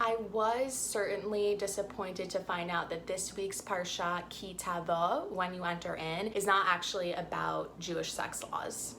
I was certainly disappointed to find out that this week's Parashat Ki Tavo, when you enter in, is not actually about Jewish sex laws.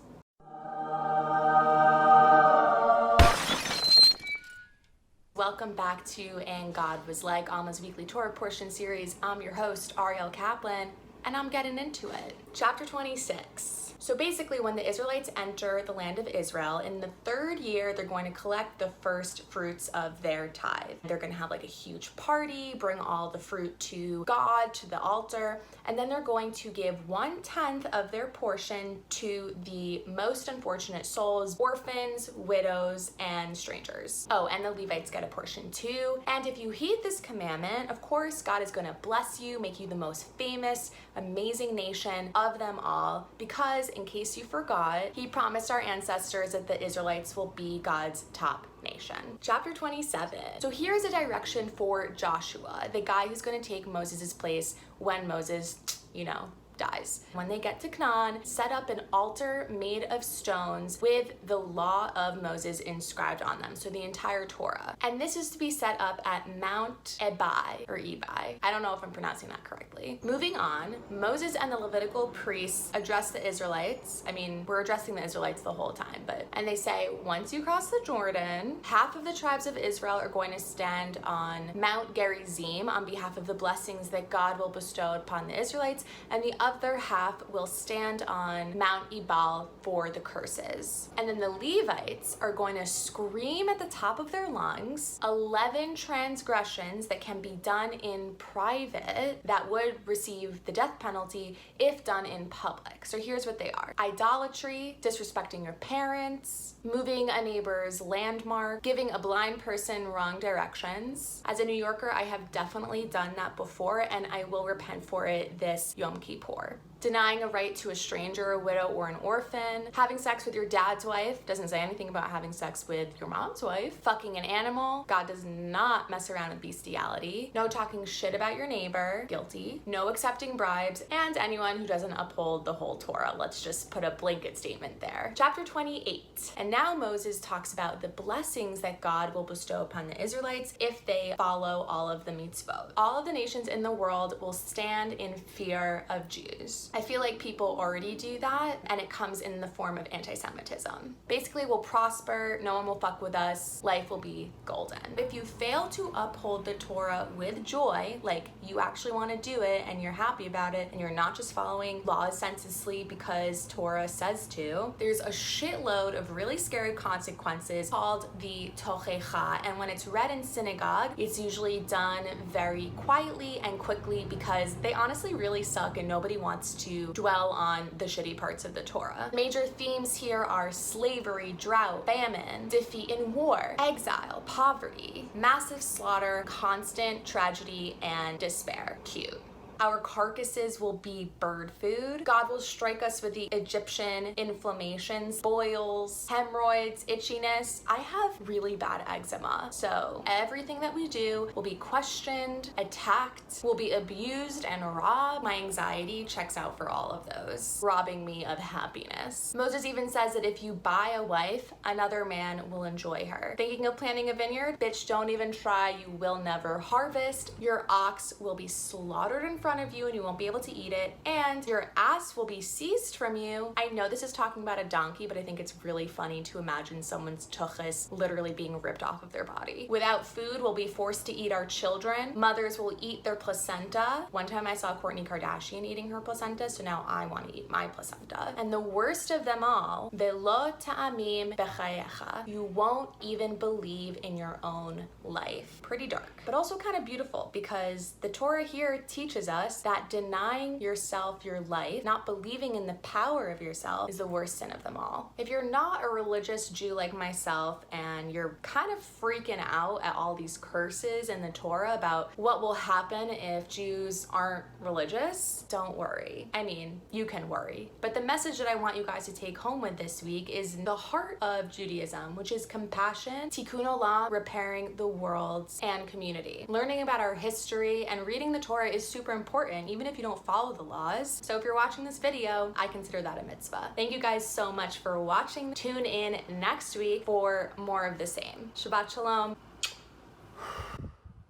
Welcome back to And God Was Like, Alma's weekly Torah portion series. I'm your host, Ariel Kaplan, and I'm getting into it. Chapter 26. So basically, when the Israelites enter the land of Israel, in the third year, they're going to collect the first fruits of their tithe. They're going to have like a huge party, bring all the fruit to God, to the altar, and then they're going to give 1/10 of their portion to the most unfortunate souls, orphans, widows, and strangers. Oh, and the Levites get a portion too. And if you heed this commandment, of course, God is going to bless you, make you the most famous, amazing nation of them all, because in case you forgot, he promised our ancestors that the Israelites will be God's top nation. Chapter 27. So here's a direction for Joshua, the guy who's going to take Moses' place when Moses, dies. When they get to Canaan, set up an altar made of stones with the law of Moses inscribed on them, so the entire Torah. And this is to be set up at Mount Ebai, or Ebai. I don't know if I'm pronouncing that correctly. Moving on, Moses and the Levitical priests address the Israelites. I mean, we're addressing the Israelites the whole time, and they say, once you cross the Jordan, half of the tribes of Israel are going to stand on Mount Gerizim on behalf of the blessings that God will bestow upon the Israelites, and the other half will stand on Mount Ebal for the curses. And then the Levites are going to scream at the top of their lungs 11 transgressions that can be done in private that would receive the death penalty if done in public. So here's what they are: idolatry, disrespecting your parents, moving a neighbor's landmark, giving a blind person wrong directions. As a New Yorker, I have definitely done that before, and I will repent for it this Yom Kippur. Denying a right to a stranger, a widow, or an orphan. Having sex with your dad's wife. Doesn't say anything about having sex with your mom's wife. Fucking an animal. God does not mess around with bestiality. No talking shit about your neighbor. Guilty. No accepting bribes. And anyone who doesn't uphold the whole Torah. Let's just put a blanket statement there. Chapter 28. And now Moses talks about the blessings that God will bestow upon the Israelites if they follow all of the mitzvot. All of the nations in the world will stand in fear of Jews. I feel like people already do that, and it comes in the form of anti-Semitism. Basically, we'll prosper, no one will fuck with us, life will be golden. If you fail to uphold the Torah with joy, like you actually want to do it and you're happy about it, and you're not just following laws senselessly because Torah says to, there's a shitload of really scary consequences called the tochecha, and when it's read in synagogue, it's usually done very quietly and quickly because they honestly really suck and nobody wants to dwell on the shitty parts of the Torah. Major themes here are slavery, drought, famine, defeat in war, exile, poverty, massive slaughter, constant tragedy, and despair. Cute. Our carcasses will be bird food. God will strike us with the Egyptian inflammations, boils, hemorrhoids, itchiness. I have really bad eczema, so everything that we do will be questioned, attacked, will be abused and robbed. My anxiety checks out for all of those, robbing me of happiness. Moses even says that if you buy a wife, another man will enjoy her. Thinking of planting a vineyard? Bitch, don't even try. You will never harvest. Your ox will be slaughtered in front of you and you won't be able to eat it, and your ass will be seized from you. I know this is talking about a donkey, but I think it's really funny to imagine someone's tuchus literally being ripped off of their body. Without food, we'll be forced to eat our children. Mothers will eat their placenta. One time I saw Kourtney Kardashian eating her placenta, so now I want to eat my placenta. And the worst of them all, velo ta'amim bechayecha. You won't even believe in your own life. Pretty dark, but also kind of beautiful, because the Torah here teaches us that denying yourself your life, not believing in the power of yourself, is the worst sin of them all. If you're not a religious Jew like myself and you're kind of freaking out at all these curses in the Torah about what will happen if Jews aren't religious, don't worry. I mean, you can worry. But the message that I want you guys to take home with this week is the heart of Judaism, which is compassion, tikkun olam, repairing the world, and community. Learning about our history and reading the Torah is super important, even if you don't follow the laws. So if you're watching this video, I consider that a mitzvah. Thank you guys so much for watching. Tune in next week for more of the same. Shabbat shalom.